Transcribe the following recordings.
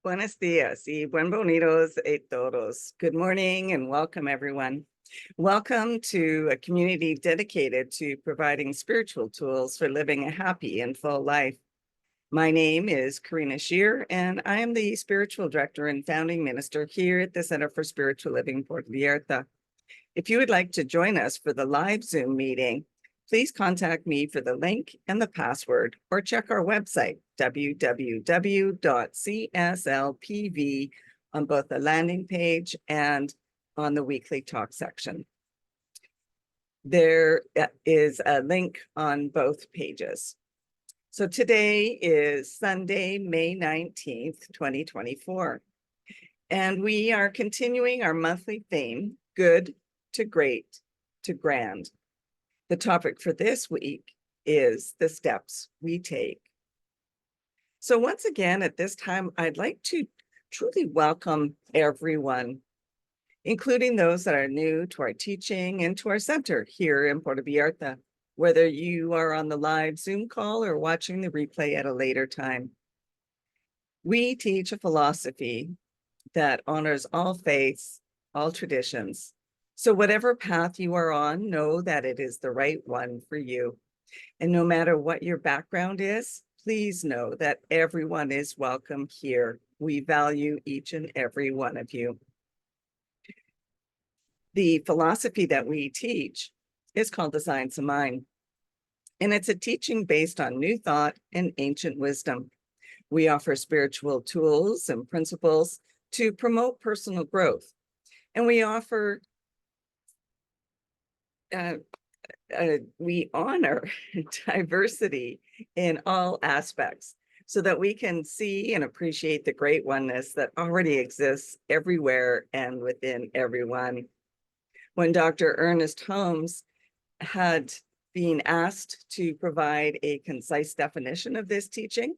buenos días y buen bonitos a todos. Good morning and welcome, everyone. Welcome to a community dedicated to providing spiritual tools for living a happy and full life. My name is Karina Shear, and I am the spiritual director and founding minister here at the Center for Spiritual Living Puerto Vallarta. If you would like to join us for the live Zoom meeting, please contact me for the link and the password, or check our website, www.CSLPV, on both the landing page and on the weekly talk section. There is a link on both pages. So today is Sunday, May 19th, 2024. And we are continuing our monthly theme, Good to Great to Grand. The topic for this week is the steps we take. So once again, at this time, I'd like to truly welcome everyone, including those that are new to our teaching and to our center here in Puerto Vallarta, whether you are on the live Zoom call or watching the replay at a later time. We teach a philosophy that honors all faiths, all traditions. So whatever path you are on, know that it is the right one for you. And no matter what your background is, please know that everyone is welcome here. We value each and every one of you. The philosophy that we teach is called the Science of Mind. And it's a teaching based on new thought and ancient wisdom. We offer spiritual tools and principles to promote personal growth. And we offer we honor diversity in all aspects so that we can see and appreciate the great oneness that already exists everywhere and within everyone. When Dr. Ernest Holmes had been asked to provide a concise definition of this teaching,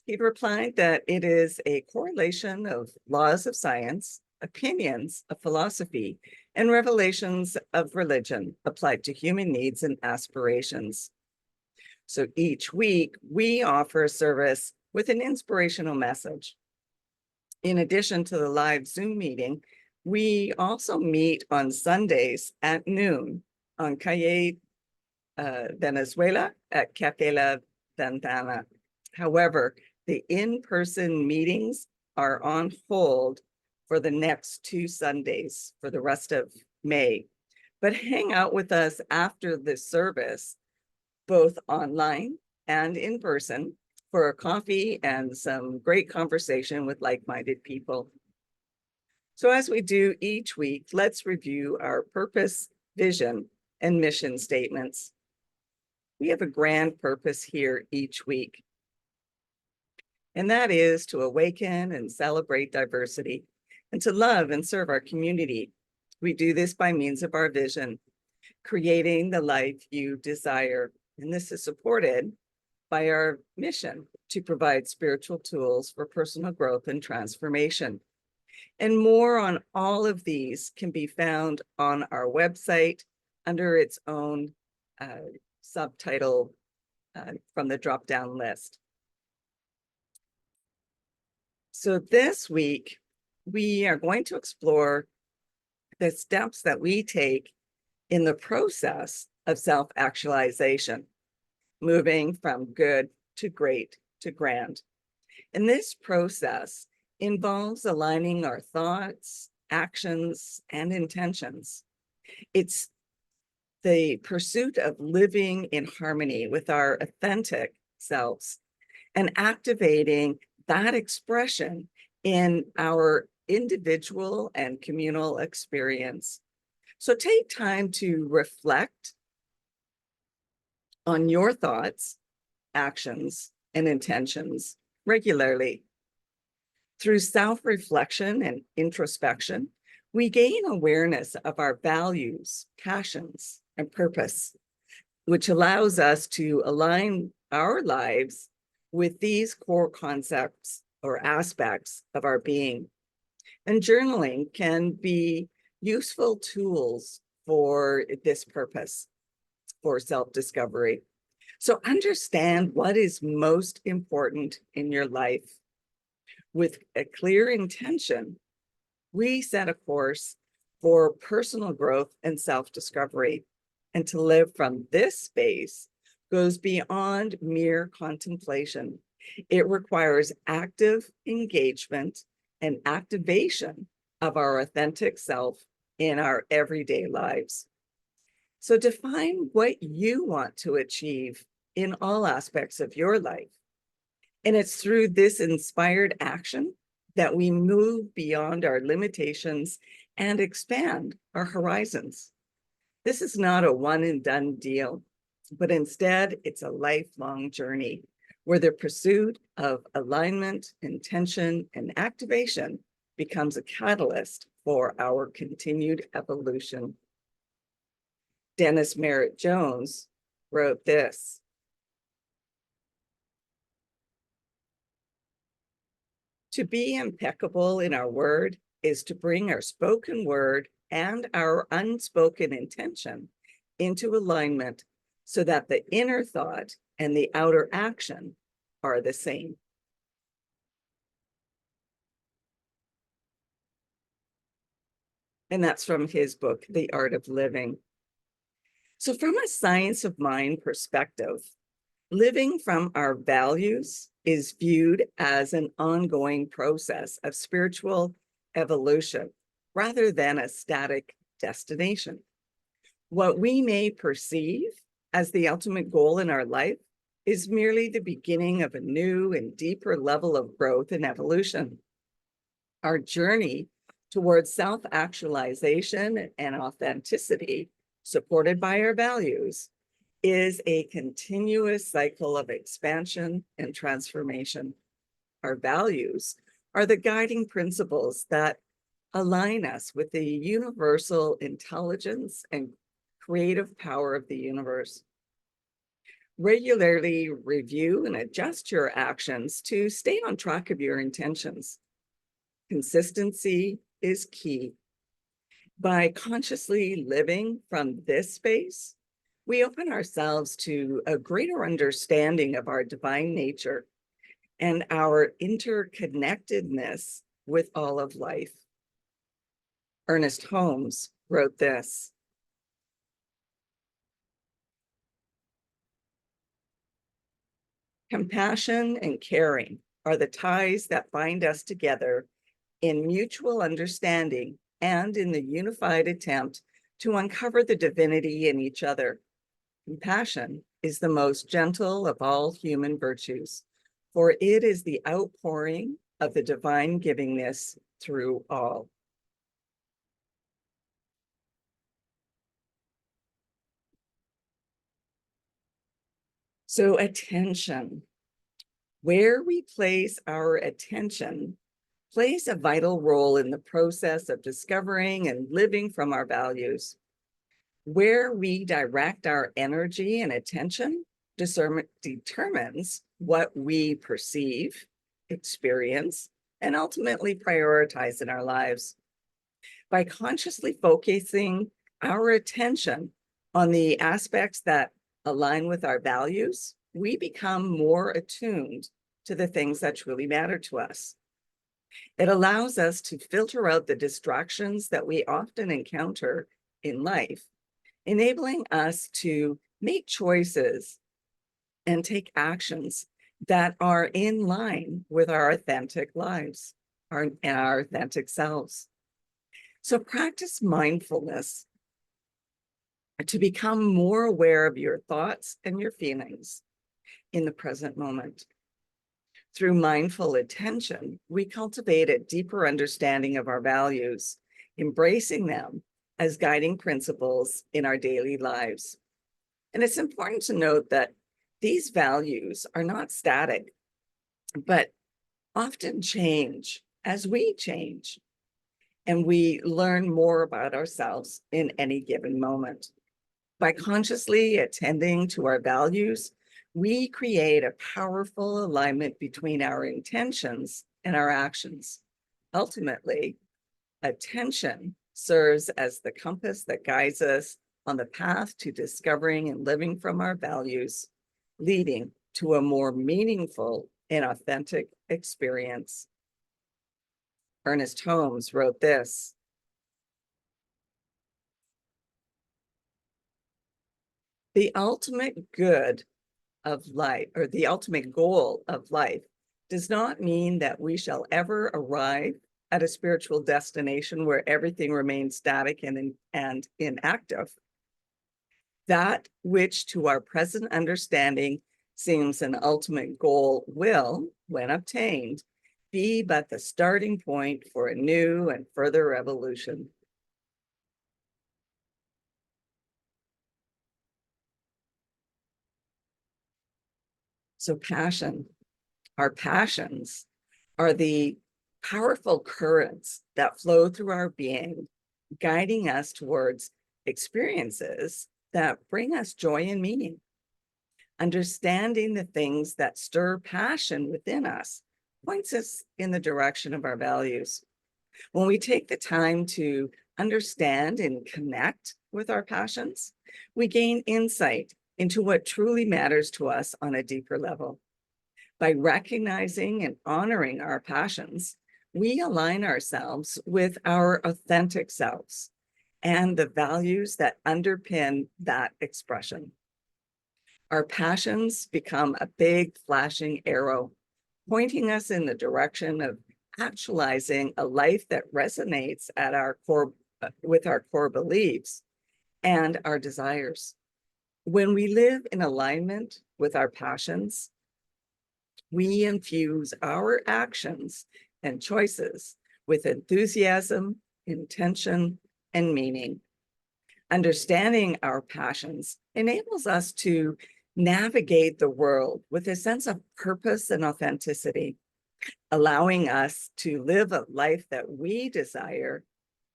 he replied that it is a correlation of laws of science, opinions of philosophy, and revelations of religion applied to human needs and aspirations. So each week, we offer a service with an inspirational message. In addition to the live Zoom meeting, we also meet on Sundays at noon on Calle Venezuela at Cafe La Ventana. However, the in-person meetings are on hold for the next 2 Sundays for the rest of May. But hang out with us after the service, both online and in person, for a coffee and some great conversation with like-minded people. So as we do each week, let's review our purpose, vision, and mission statements. We have a grand purpose here each week, and that is to awaken and celebrate diversity and to love and serve our community. We do this by means of our vision, creating the life you desire. And this is supported by our mission to provide spiritual tools for personal growth and transformation. And more on all of these can be found on our website under its own subtitle from the drop-down list. So this week, we are going to explore the steps that we take in the process of self-actualization, moving from good to great to grand. And this process involves aligning our thoughts, actions, and intentions. It's the pursuit of living in harmony with our authentic selves and activating that expression in our individual and communal experience. So take time to reflect on your thoughts, actions, and intentions regularly. Through self-reflection and introspection, we gain awareness of our values, passions, and purpose, which allows us to align our lives with these core concepts or aspects of our being. And journaling can be useful tools for this purpose, for self-discovery. So understand what is most important in your life. With a clear intention, we set a course for personal growth and self-discovery. And to live from this space goes beyond mere contemplation. It requires active engagement and activation of our authentic self in our everyday lives. So define what you want to achieve in all aspects of your life. And it's through this inspired action that we move beyond our limitations and expand our horizons. This is not a one and done deal, but instead it's a lifelong journey where the pursuit of alignment, intention, and activation becomes a catalyst for our continued evolution. Dennis Merritt Jones wrote this: "To be impeccable in our word is to bring our spoken word and our unspoken intention into alignment so that the inner thought and the outer action are the same." And that's from his book, The Art of Living. So from a science of mind perspective, living from our values is viewed as an ongoing process of spiritual evolution rather than a static destination. What we may perceive as the ultimate goal in our life is merely the beginning of a new and deeper level of growth and evolution. Our journey towards self-actualization and authenticity, supported by our values, is a continuous cycle of expansion and transformation. Our values are the guiding principles that align us with the universal intelligence and creative power of the universe. Regularly review and adjust your actions to stay on track of your intentions. Consistency is key. By consciously living from this space, we open ourselves to a greater understanding of our divine nature and our interconnectedness with all of life. Ernest Holmes wrote this: "Compassion and caring are the ties that bind us together in mutual understanding and in the unified attempt to uncover the divinity in each other. Compassion is the most gentle of all human virtues, for it is the outpouring of the divine givingness through all." So attention, where we place our attention, plays a vital role in the process of discovering and living from our values. Where we direct our energy and attention determines what we perceive, experience, and ultimately prioritize in our lives. By consciously focusing our attention on the aspects that align with our values, we become more attuned to the things that truly matter to us. It allows us to filter out the distractions that we often encounter in life, enabling us to make choices and take actions that are in line with our authentic lives and our authentic selves. So practice mindfulness to become more aware of your thoughts and your feelings in the present moment. Through mindful attention, we cultivate a deeper understanding of our values, embracing them as guiding principles in our daily lives. And it's important to note that these values are not static, but often change as we change, and we learn more about ourselves in any given moment. By consciously attending to our values, we create a powerful alignment between our intentions and our actions. Ultimately, attention serves as the compass that guides us on the path to discovering and living from our values, leading to a more meaningful and authentic experience. Ernest Holmes wrote this: "The ultimate good of life, or the ultimate goal of life, does not mean that we shall ever arrive at a spiritual destination where everything remains static and inactive. That which to our present understanding seems an ultimate goal will, when obtained, be but the starting point for a new and further evolution." So our passions are the powerful currents that flow through our being, guiding us towards experiences that bring us joy and meaning. Understanding the things that stir passion within us points us in the direction of our values. When we take the time to understand and connect with our passions, we gain insight into what truly matters to us on a deeper level. By recognizing and honoring our passions, we align ourselves with our authentic selves and the values that underpin that expression. Our passions become a big flashing arrow, pointing us in the direction of actualizing a life that resonates at our core, with our core beliefs and our desires. When we live in alignment with our passions, we infuse our actions and choices with enthusiasm, intention, and meaning. Understanding our passions enables us to navigate the world with a sense of purpose and authenticity, allowing us to live a life that we desire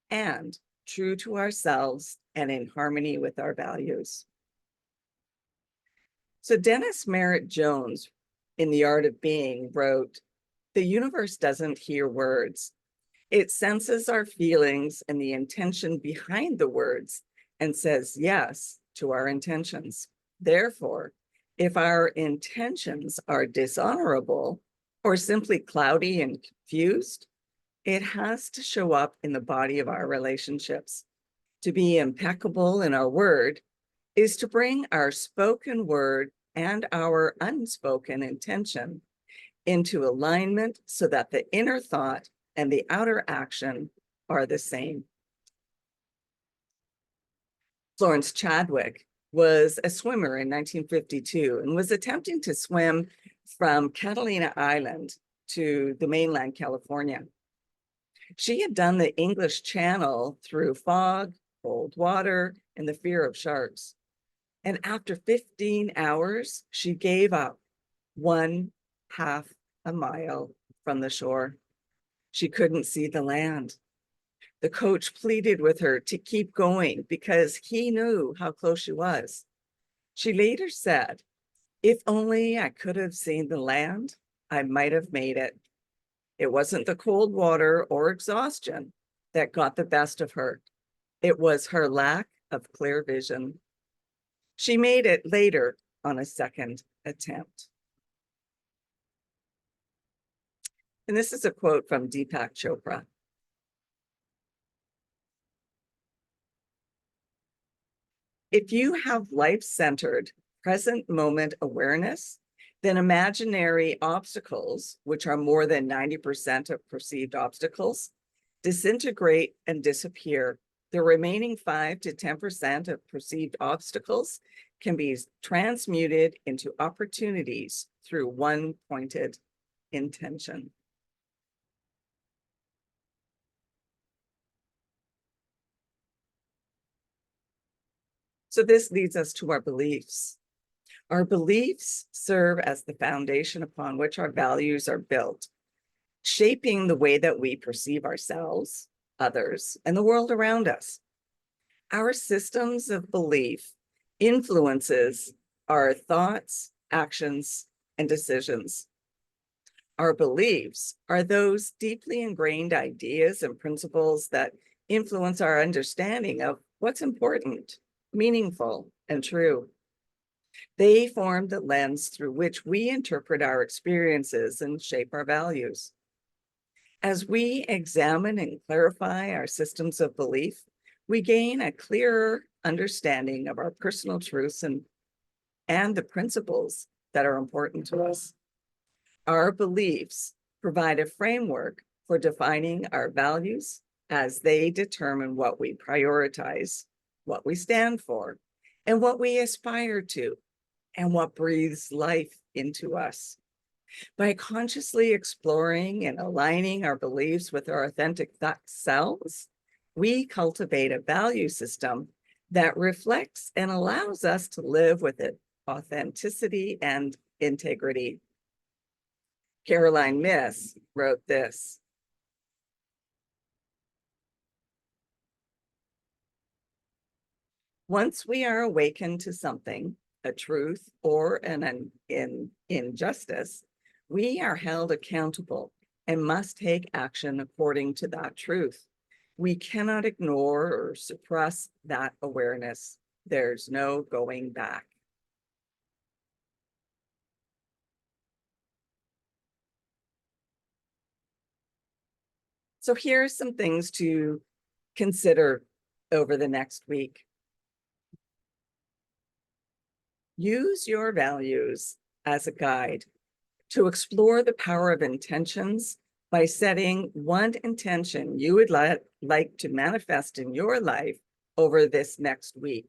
and true to ourselves and in harmony with our values. So Dennis Merritt Jones, in The Art of Being, wrote, "The universe doesn't hear words. It senses our feelings and the intention behind the words and says yes to our intentions. Therefore, if our intentions are dishonorable or simply cloudy and confused, it has to show up in the body of our relationships. To be impeccable in our word is to bring our spoken word and our unspoken intention into alignment so that the inner thought and the outer action are the same." Florence Chadwick was a swimmer in 1952 and was attempting to swim from Catalina Island to the mainland California. She had done the English Channel through fog, cold water, and the fear of sharks. And after 15 hours, she gave up 1/2 a mile from the shore. She couldn't see the land. The coach pleaded with her to keep going because he knew how close she was. She later said, "If only I could have seen the land, I might have made it." It wasn't the cold water or exhaustion that got the best of her. It was her lack of clear vision. She made it later on a second attempt. And this is a quote from Deepak Chopra. "If you have life-centered, present moment awareness, then imaginary obstacles, which are more than 90% of perceived obstacles, disintegrate and disappear. The remaining 5 to 10% of perceived obstacles can be transmuted into opportunities through one pointed intention." So this leads us to our beliefs. Our beliefs serve as the foundation upon which our values are built, shaping the way that we perceive ourselves, others, and the world around us. Our systems of belief influences our thoughts, actions, and decisions. Our beliefs are those deeply ingrained ideas and principles that influence our understanding of what's important, meaningful, and true. They form the lens through which we interpret our experiences and shape our values. As we examine and clarify our systems of belief, we gain a clearer understanding of our personal truths and the principles that are important to us. Our beliefs provide a framework for defining our values as they determine what we prioritize, what we stand for, and what we aspire to, and what breathes life into us. By consciously exploring and aligning our beliefs with our authentic selves, we cultivate a value system that reflects and allows us to live with it, authenticity and integrity. Caroline Myss wrote this: once we are awakened to something, a truth or an injustice, we are held accountable and must take action according to that truth. We cannot ignore or suppress that awareness. There's no going back. So here are some things to consider over the next week. Use your values as a guide to explore the power of intentions by setting one intention you would like to manifest in your life over this next week.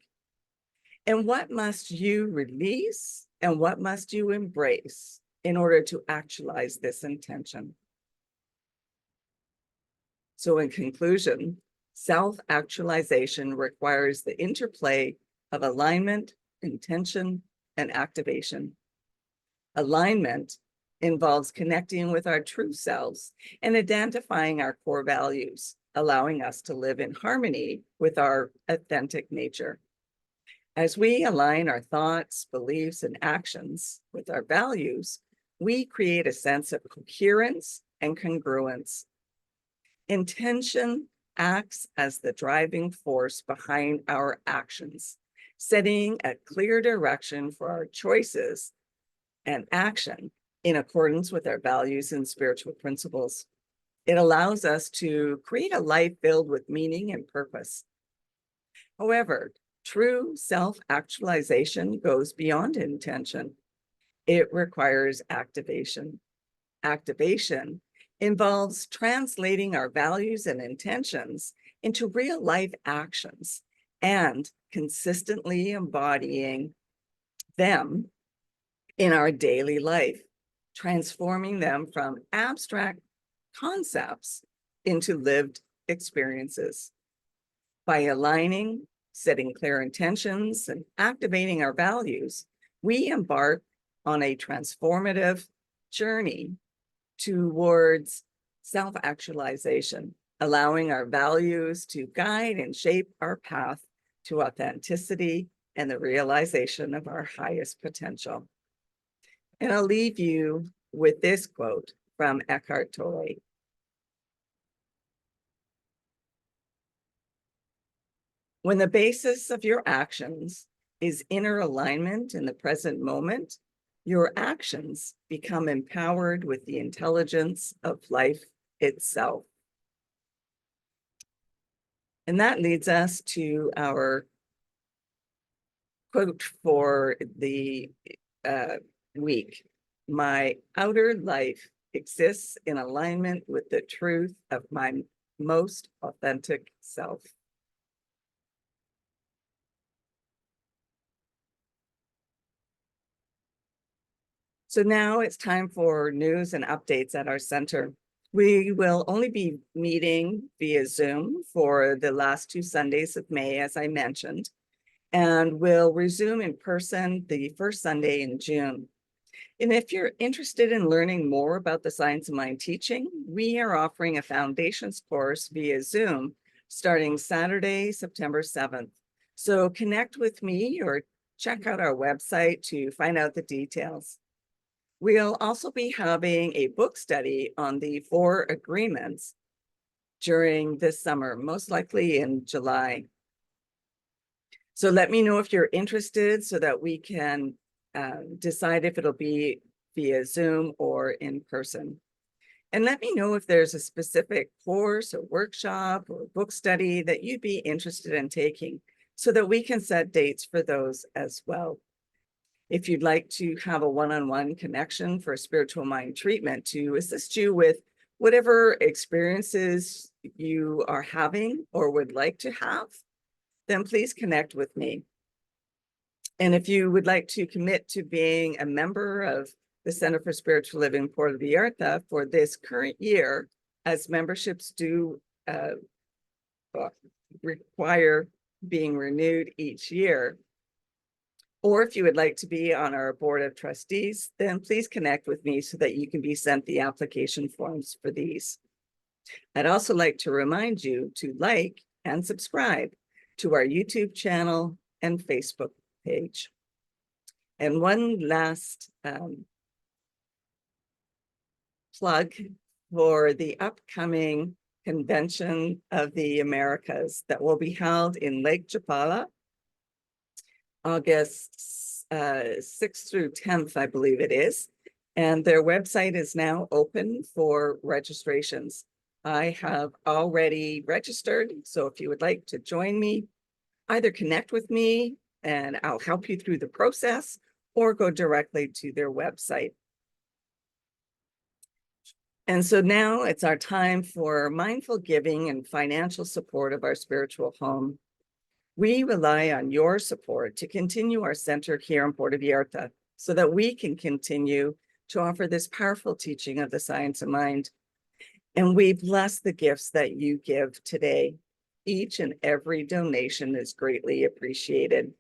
And what must you release and what must you embrace in order to actualize this intention? So in conclusion, self-actualization requires the interplay of alignment, intention, and activation. Alignment involves connecting with our true selves and identifying our core values, allowing us to live in harmony with our authentic nature. As we align our thoughts, beliefs, and actions with our values, we create a sense of coherence and congruence. Intention acts as the driving force behind our actions, setting a clear direction for our choices and action in accordance with our values and spiritual principles. It allows us to create a life filled with meaning and purpose. However, true self-actualization goes beyond intention. It requires activation. Activation involves translating our values and intentions into real life actions and consistently embodying them in our daily life, transforming them from abstract concepts into lived experiences. By aligning, setting clear intentions, and activating our values, we embark on a transformative journey towards self-actualization, allowing our values to guide and shape our path to authenticity and the realization of our highest potential. And I'll leave you with this quote from Eckhart Tolle. When the basis of your actions is inner alignment in the present moment, your actions become empowered with the intelligence of life itself. And that leads us to our quote for the week. My outer life exists in alignment with the truth of my most authentic self. So now it's time for news and updates at our center. We will only be meeting via Zoom for the last 2 Sundays of May, as I mentioned, and we'll resume in person the first Sunday in June. And if you're interested in learning more about the Science of Mind teaching, we are offering a foundations course via Zoom starting Saturday, September 7th. So connect with me or check out our website to find out the details. We'll also be having a book study on the 4 agreements during this summer, most likely in July. So let me know if you're interested so that we can decide if it'll be via Zoom or in person. And let me know if there's a specific course or workshop or book study that you'd be interested in taking so that we can set dates for those as well. If you'd like to have a one-on-one connection for spiritual mind treatment to assist you with whatever experiences you are having or would like to have, then please connect with me. And if you would like to commit to being a member of the Center for Spiritual Living Puerto Vallarta for this current year, as memberships do require being renewed each year, or if you would like to be on our board of trustees, then please connect with me so that you can be sent the application forms for these. I'd also like to remind you to like and subscribe to our YouTube channel and Facebook page. And one last plug for the upcoming Convention of the Americas that will be held in Lake Chapala, August 6th through 10th, I believe it is. And their website is now open for registrations. I have already registered, so if you would like to join me, either connect with me and I'll help you through the process, or go directly to their website. And so now it's our time for mindful giving and financial support of our spiritual home. We rely on your support to continue our center here in Puerto Vallarta so that we can continue to offer this powerful teaching of the science of mind. And we bless the gifts that you give today. Each and every donation is greatly appreciated.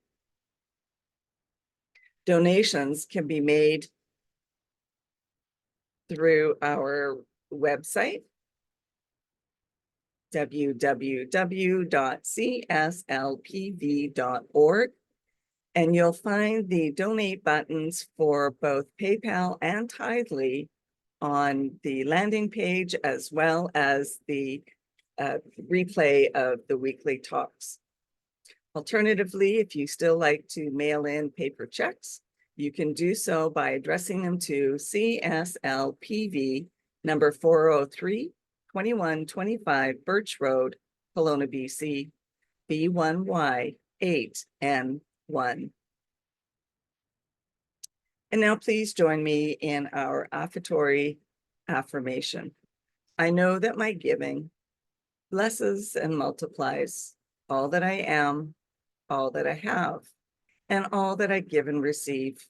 Donations can be made through our website, www.cslpv.org, and you'll find the donate buttons for both PayPal and Tidely on the landing page, as well as the replay of the weekly talks. Alternatively, if you still like to mail in paper checks, you can do so by addressing them to CSLPV number 403, 2125 Birch Road, Kelowna, BC, B1Y8N1. And now please join me in our offertory affirmation. I know that my giving blesses and multiplies all that I am, all that I have, and all that I give and receive.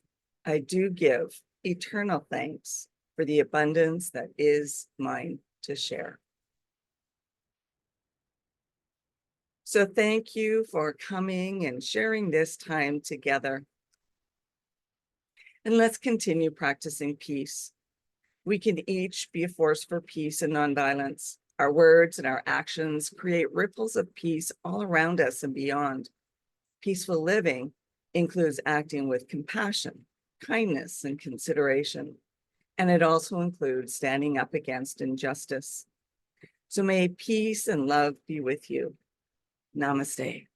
I do give eternal thanks for the abundance that is mine to share. So thank you for coming and sharing this time together. And let's continue practicing peace. We can each be a force for peace and nonviolence. Our words and our actions create ripples of peace all around us and beyond. Peaceful living includes acting with compassion, kindness, and consideration. And it also includes standing up against injustice. So may peace and love be with you. Namaste.